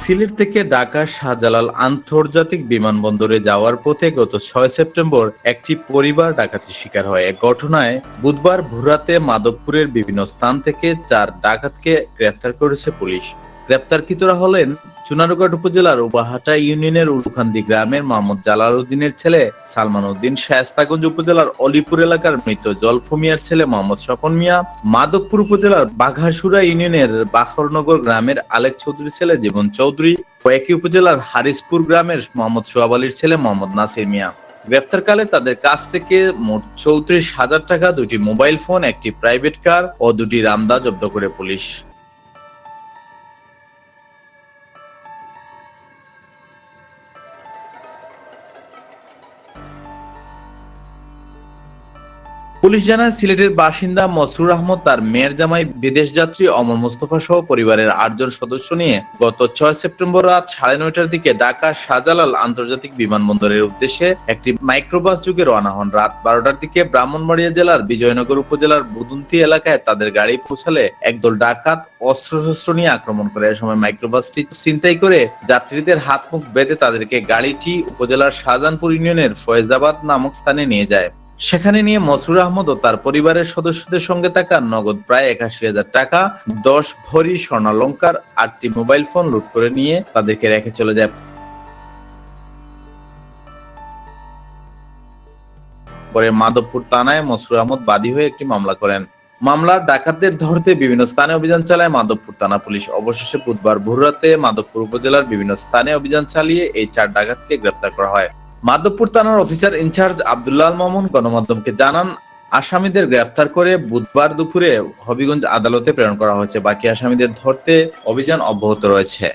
সিলেট থেকে ঢাকার শাহজালাল আন্তর্জাতিক বিমানবন্দরে যাওয়ার পথে গত ৬ সেপ্টেম্বর একটি পরিবার ডাকাতির শিকার হয়। এ ঘটনায় বুধবার ভোররাতে মাধবপুরের বিভিন্ন স্থান থেকে ৪ ডাকাতকে গ্রেফতার করেছে পুলিশ। গ্রেপ্তারকৃতরা হলেন চুনারুঘাট উপজেলার উবাহাটা ইউনিয়নের উলুখান্দি গ্রামের মোহাম্মদ জালাল উদ্দিনের ছেলে সালমান উদ্দিন, শায়েস্তাগঞ্জ উপজেলার অলিপুর এলাকার মৃত জলফু মিয়ার ছেলে মোহাম্মদ স্বপন মিয়া, মাধবপুর উপজেলার বাঘাসুরা ইউনিয়নের বাখরনগর গ্রামের আলেক চৌধুরীর ছেলে জীবন চৌধুরী ও একই উপজেলার হারিসপুর গ্রামের মোহাম্মদ সোহাব আলীর ছেলে মোহাম্মদ নাসির মিয়া। গ্রেফতারকালে তাদের কাছ থেকে মোট ৩৪,০০০ টাকা, ২টি মোবাইল ফোন, একটি প্রাইভেট কার ও ২টি রামদা জব্দ করে পুলিশ। পুলিশ জানায়, সিলেটের বাসিন্দা মসরুর আহমদ তার মেয়ের জামাই বিদেশ যাত্রী অমর মোস্তফা সহ পরিবারের ৮ জন সদস্য নিয়ে গত ৬ সেপ্টেম্বর রাত ৯:৩০টার দিকে ঢাকার শাহজালাল আন্তর্জাতিক বিমানবন্দরের উদ্দেশ্যে একটি মাইক্রোবাস যোগে রওনা হন। রাত ১২টার দিকে ব্রাহ্মণবাড়িয়া জেলার বিজয়নগর উপজেলার বুদুন্তি এলাকায় তাদের গাড়ি পৌঁছালে একদল ডাকাত অস্ত্রশস্ত্র নিয়ে আক্রমণ করে। এ সময় মাইক্রোবাসটি ছিনতাই করে যাত্রীদের হাত মুখ বেঁধে তাদেরকে গাড়িটি উপজেলার শাহজাহানপুর ইউনিয়নের ফয়েজাবাদ নামক স্থানে নিয়ে যায়। সেখানে নিয়ে মসরুর আহমদ ও তার পরিবারের সদস্যদের সঙ্গে থাকা নগদ প্রায় ৮১,০০০ টাকা, ১০ ভরি স্বর্ণালংকার, ৮টি মোবাইল ফোন লুট করে নিয়ে তাদেরকে রেখে চলে যায়। পরে মাধবপুর থানায় মসরুর আহমদ বাদী হয়ে একটি মামলা করেন। মামলার ডাকাতদের ধরতে বিভিন্ন স্থানে অভিযান চালায় মাধবপুর থানা পুলিশ। অবশেষে বুধবার ভোররাতে মাধবপুর উপজেলার বিভিন্ন স্থানে অভিযান চালিয়ে এই ৪ ডাকাতকে গ্রেপ্তার করা হয়। মাধবপুর থানার অফিসার ইনচার্জ আব্দুল্লাহ আল মামুন গণমাধ্যমকে জানান, আসামিদের গ্রেফতার করে বুধবার দুপুরে হবিগঞ্জ আদালতে প্রেরণ করা হয়েছে। বাকি আসামিদের ধরতে অভিযান অব্যাহত রয়েছে।